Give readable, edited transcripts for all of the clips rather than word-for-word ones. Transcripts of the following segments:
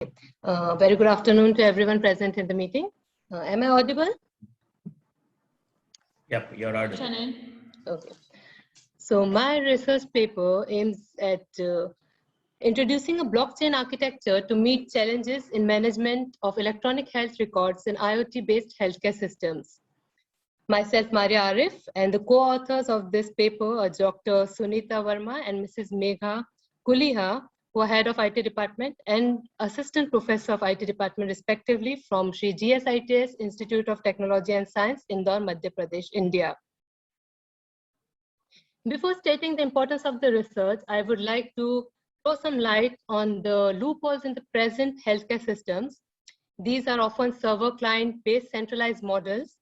Very good afternoon to everyone present in the meeting. Am I audible? Yep, you're audible. Okay. So my research paper aims at introducing a blockchain architecture to meet challenges in management of electronic health records in IoT-based healthcare systems. Myself, Maria Arif, and the co-authors of this paper are Dr. Sunita Verma and Mrs. Megha Kuliha, who are head of IT department and assistant professor of IT department respectively from Sri GSITS Institute of Technology and Science, Indore, Madhya Pradesh, India. Before stating the importance of the research, I would like to throw some light on the loopholes in the present healthcare systems. These are often server client-based centralized models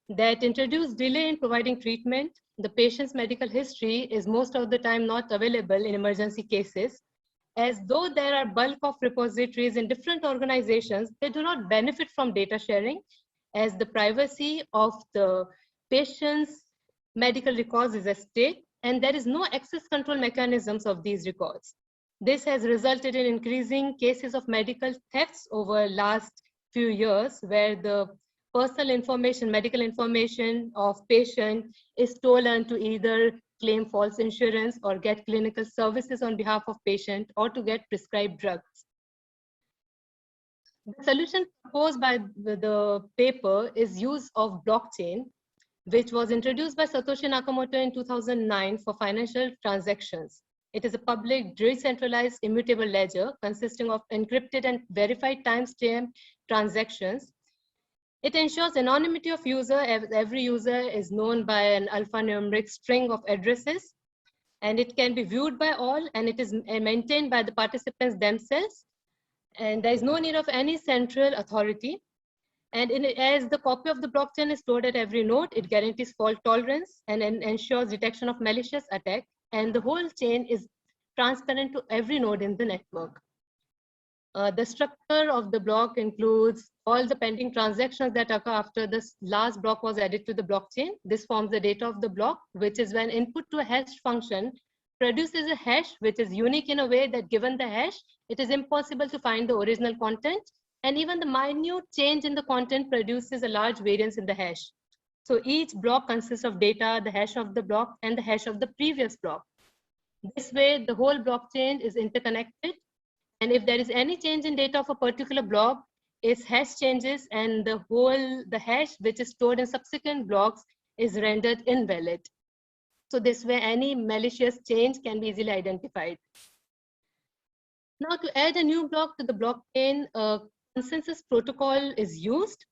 that introduce delay in providing treatment. The patient's medical history is most of the time not available in emergency cases. As though there are bulk of repositories in different organizations, they do not benefit from data sharing, as the privacy of the patient's medical records is at stake, and there is no access control mechanisms of these records. This has resulted in increasing cases of medical thefts over last few years, where the personal information, medical information of patient is stolen to either claim false insurance or get clinical services on behalf of patient or to get prescribed drugs. The solution proposed by the paper is use of blockchain, which was introduced by Satoshi Nakamoto in 2009 for financial transactions. It is a public, decentralized, immutable ledger consisting of encrypted and verified timestamp transactions. It ensures anonymity of user, as every user is known by an alphanumeric string of addresses, and it can be viewed by all, and it is maintained by the participants themselves, and there is no need of any central authority. And as the copy of the blockchain is stored at every node, it guarantees fault tolerance and ensures detection of malicious attack, and the whole chain is transparent to every node in the network. The structure of the block includes all the pending transactions that occur after this last block was added to the blockchain. This forms the data of the block, which is when input to a hash function produces a hash, which is unique in a way that given the hash, it is impossible to find the original content. And even the minute change in the content produces a large variance in the hash. So each block consists of data, the hash of the block, and the hash of the previous block. This way, the whole blockchain is interconnected. And if there is any change in data of a particular block, its hash changes and the hash which is stored in subsequent blocks is rendered invalid. So this way any malicious change can be easily identified. Now to add a new block to the blockchain, a consensus protocol is used.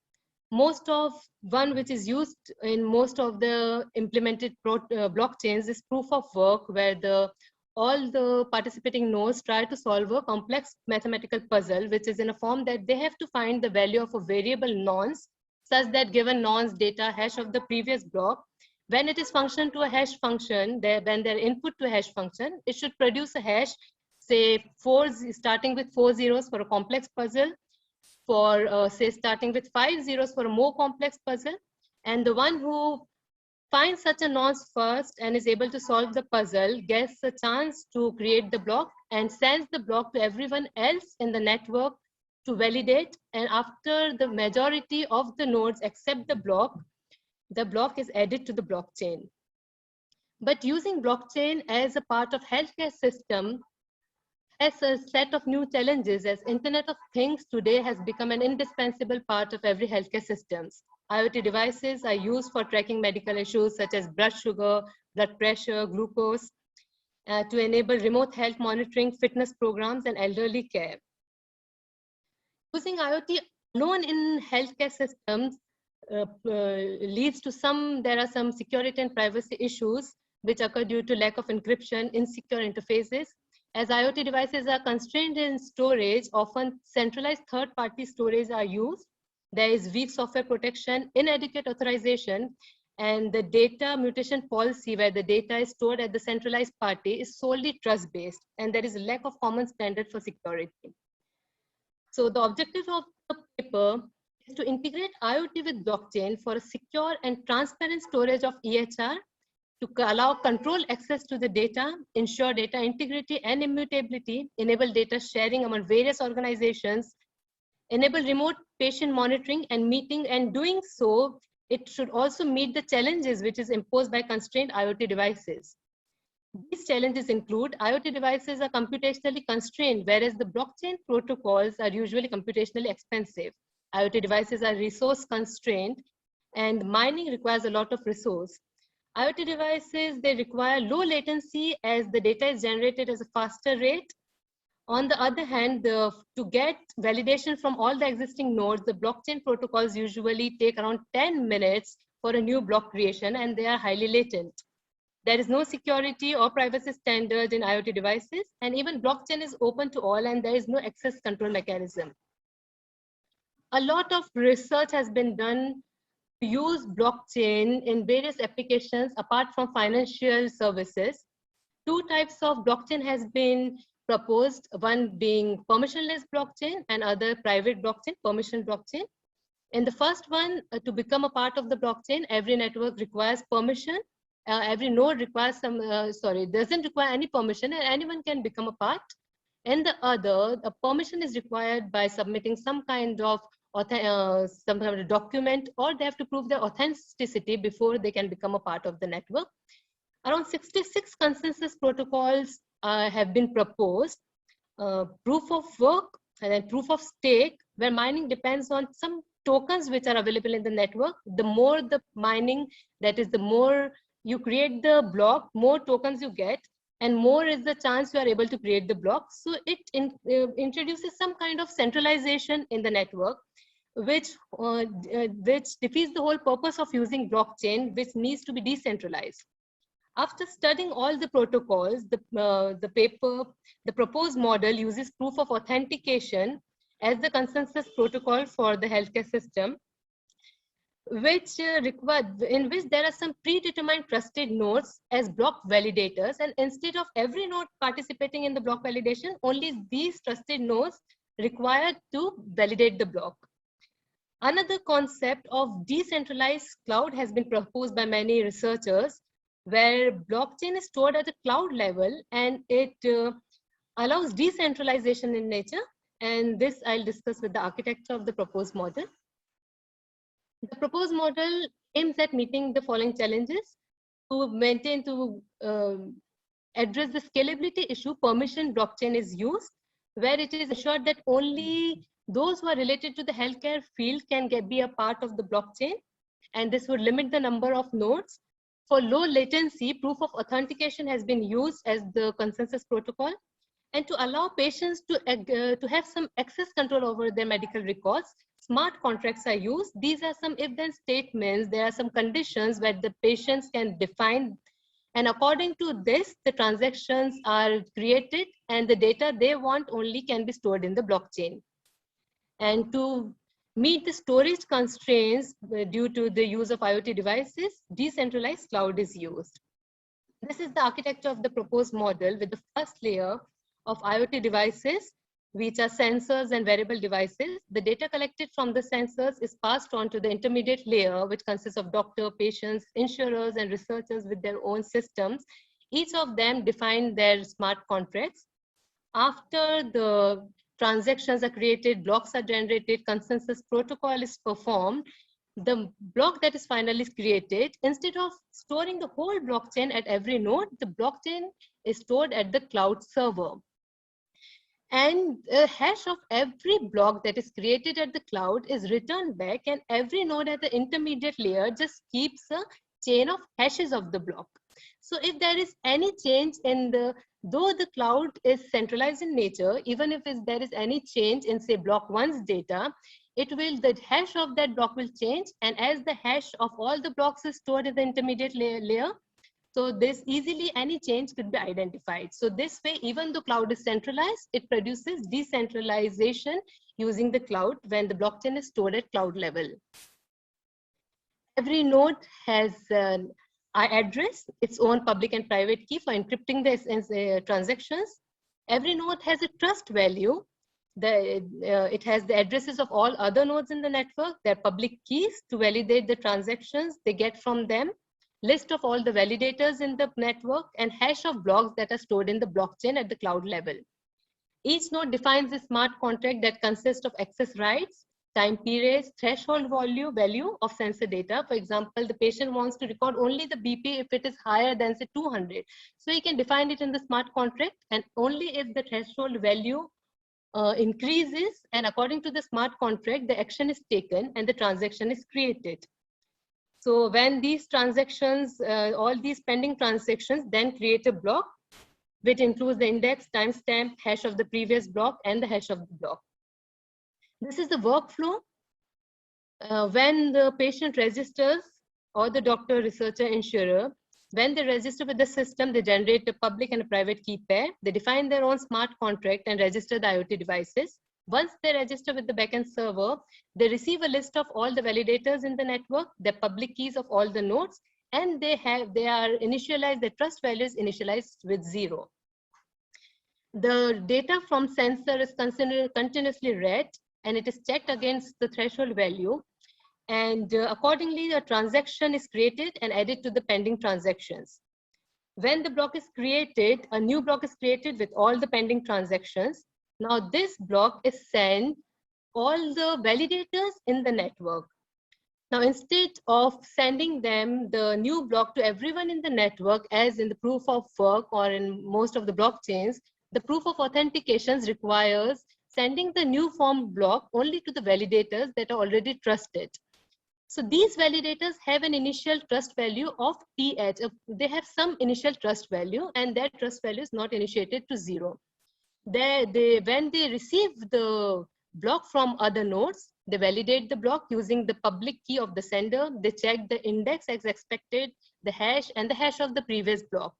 Most of one which is used in most of the implemented blockchains is proof of work, where all the participating nodes try to solve a complex mathematical puzzle, which is in a form that they have to find the value of a variable nonce, such that given nonce data hash of the previous block, when it is function to a hash function, when they're input to a hash function, it should produce a hash, say starting with 4 zeros for a complex puzzle, for say starting with 5 zeros for a more complex puzzle, and the one who finds such a nonce first and is able to solve the puzzle gets a chance to create the block and sends the block to everyone else in the network to validate. And after the majority of the nodes accept the block is added to the blockchain. But using blockchain as a part of healthcare system has a set of new challenges, as Internet of Things today has become an indispensable part of every healthcare systems. IoT devices are used for tracking medical issues such as blood sugar, blood pressure, glucose, to enable remote health monitoring, fitness programs, and elderly care. Using IoT alone in healthcare systems leads to there are some security and privacy issues which occur due to lack of encryption, insecure interfaces. As IoT devices are constrained in storage, often centralized third-party storage are used. There is weak software protection, inadequate authorization, and the data mutation policy, where the data is stored at the centralized party, is solely trust-based, and there is a lack of common standard for security. So the objective of the paper is to integrate IoT with blockchain for a secure and transparent storage of EHR allow control access to the data, ensure data integrity and immutability, enable data sharing among various organizations, enable remote patient monitoring and meeting, and doing so, it should also meet the challenges which is imposed by constrained IoT devices. These challenges include IoT devices are computationally constrained, whereas the blockchain protocols are usually computationally expensive. IoT devices are resource constrained, and mining requires a lot of resource. IoT devices, they require low latency as the data is generated at a faster rate. On the other hand, to get validation from all the existing nodes, the blockchain protocols usually take around 10 minutes for a new block creation, and they are highly latent. There is no security or privacy standard in IoT devices, and even blockchain is open to all, and there is no access control mechanism. A lot of research has been done to use blockchain in various applications apart from financial services. Two types of blockchain has been proposed, one being permissionless blockchain and other private blockchain, permission blockchain. In the first one, to become a part of the blockchain, every network requires permission. Every node requires doesn't require any permission, and anyone can become a part. In the other, a permission is required by submitting some kind of document, or they have to prove their authenticity before they can become a part of the network. Around 66 consensus protocols have been proposed. Proof of work and then proof of stake, where mining depends on some tokens which are available in the network. The more the mining, that is, the more you create the block, more tokens you get, and more is the chance you are able to create the block. So it introduces some kind of centralization in the network, which defeats the whole purpose of using blockchain, which needs to be decentralized. After studying all the protocols, the proposed model uses proof of authentication as the consensus protocol for the healthcare system, in which there are some predetermined trusted nodes as block validators, and instead of every node participating in the block validation, only these trusted nodes required to validate the block. Another concept of decentralized cloud has been proposed by many researchers, where blockchain is stored at the cloud level, and it allows decentralization in nature. And this I'll discuss with the architecture of the proposed model. The proposed model aims at meeting the following challenges. To address the scalability issue, permission blockchain is used, where it is assured that only those who are related to the healthcare field can be a part of the blockchain, and this would limit the number of nodes. For low latency, proof of authentication has been used as the consensus protocol, and to allow patients to have some access control over their medical records, smart contracts are used. These are some if-then statements. There are some conditions where the patients can define, and according to this, the transactions are created, and the data they want only can be stored in the blockchain. And to meet the storage constraints due to the use of IoT devices, decentralized cloud is used. This is the architecture of the proposed model, with the first layer of IoT devices, which are sensors and wearable devices. The data collected from the sensors is passed on to the intermediate layer, which consists of doctor, patients, insurers, and researchers with their own systems. Each of them define their smart contracts. After the transactions are created, blocks are generated, consensus protocol is performed, the block that is finally created, instead of storing the whole blockchain at every node, the blockchain is stored at the cloud server. And a hash of every block that is created at the cloud is returned back, and every node at the intermediate layer just keeps a chain of hashes of the block. So if there is any change in though the cloud is centralized in nature, even if there is any change in, say, block 1's data, the hash of that block will change, and as the hash of all the blocks is stored in the intermediate layer, so this easily any change could be identified. So this way, even though cloud is centralized, it produces decentralization using the cloud when the blockchain is stored at cloud level. Every node has an address, its own public and private key for encrypting the transactions. Every node has a trust value. It has the addresses of all other nodes in the network, their public keys to validate the transactions they get from them. list of all the validators in the network, and hash of blocks that are stored in the blockchain at the cloud level. Each node defines a smart contract that consists of access rights, time periods, threshold value of sensor data. For example, the patient wants to record only the BP if it is higher than say 200. So he can define it in the smart contract, and only if the threshold value increases, and according to the smart contract, the action is taken and the transaction is created. So when these transactions, all these pending transactions then create a block, which includes the index, timestamp, hash of the previous block, and the hash of the block. This is the workflow. When the patient registers, or the doctor, researcher, insurer, when they register with the system, they generate a public and a private key pair. They define their own smart contract and register the IoT devices. Once they register with the backend server, they receive a list of all the validators in the network, the public keys of all the nodes, and they are initialized, the trust value is initialized with 0. The data from sensor is continuously read, and it is checked against the threshold value. And accordingly, a transaction is created and added to the pending transactions. When the block is created, a new block is created with all the pending transactions. Now this block is sent all the validators in the network. Now, instead of sending them the new block to everyone in the network, as in the proof of work or in most of the blockchains, the proof of authentications requires sending the new form block only to the validators that are already trusted. So these validators have an initial trust value of TH. They have some initial trust value, and that trust value is not initiated to 0. When they receive the block from other nodes, they validate the block using the public key of the sender. They check the index as expected, the hash, and the hash of the previous block.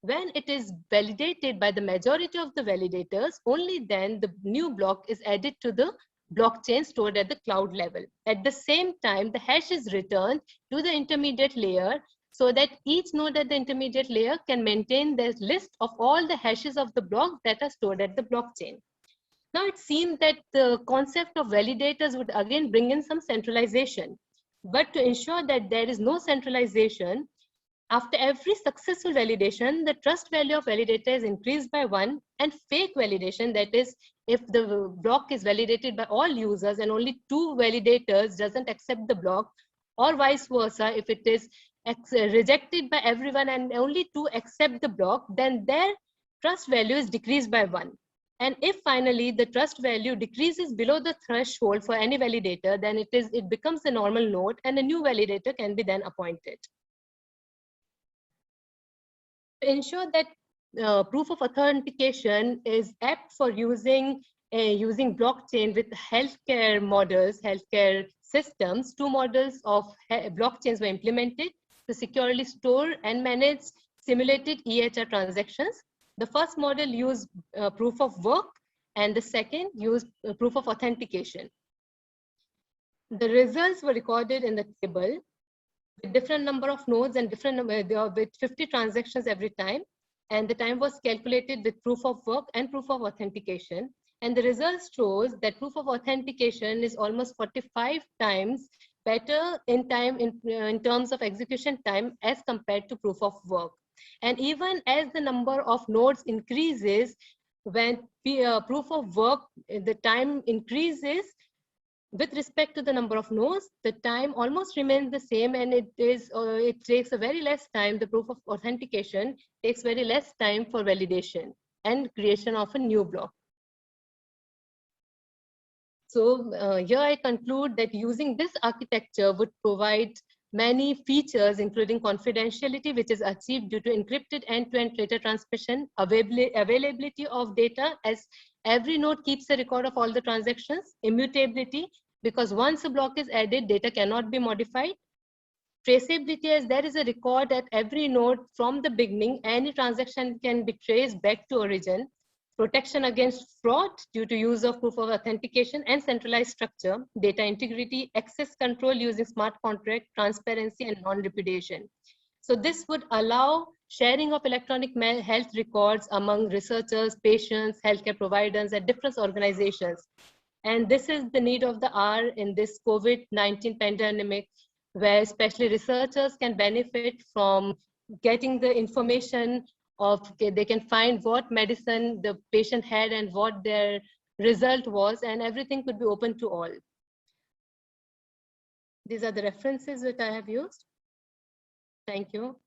When it is validated by the majority of the validators, only then the new block is added to the blockchain stored at the cloud level. At the same time, the hash is returned to the intermediate layer so that each node at the intermediate layer can maintain the list of all the hashes of the block that are stored at the blockchain. Now it seems that the concept of validators would again bring in some centralization. But to ensure that there is no centralization, after every successful validation, the trust value of validator is increased by 1, and fake validation, that is, if the block is validated by all users and only 2 validators doesn't accept the block, or vice versa, if it is rejected by everyone and only 2 accept the block, then their trust value is decreased by 1. And if finally the trust value decreases below the threshold for any validator, then it becomes a normal node and a new validator can be then appointed. To ensure that proof of authentication is apt for using blockchain with healthcare models, healthcare systems, 2 models of blockchains were implemented to securely store and manage simulated EHR transactions. The first model used proof of work, and the second used proof of authentication. The results were recorded in the table with different number of nodes and different number, with 50 transactions every time. And the time was calculated with proof of work and proof of authentication. And the results shows that proof of authentication is almost 45 times better in terms of execution time as compared to proof of work. And even as the number of nodes increases, when proof of work, the time increases, with respect to the number of nodes, the time almost remains the same, and it takes a very less time. The proof of authentication takes very less time for validation and creation of a new block. So here I conclude that using this architecture would provide many features, including confidentiality, which is achieved due to encrypted end-to-end data transmission, availability of data, as every node keeps a record of all the transactions, immutability, because once a block is added, data cannot be modified, traceability, as there is a record at every node from the beginning, any transaction can be traced back to origin, protection against fraud due to use of proof of authentication and centralized structure, data integrity, access control using smart contract, transparency, and non-repudiation. So this would allow sharing of electronic health records among researchers, patients, healthcare providers, and different organizations. And this is the need of the hour in this COVID-19 pandemic, where especially researchers can benefit from getting the information of, okay, they can find what medicine the patient had and what their result was, and everything could be open to all. These are the references that I have used. Thank you.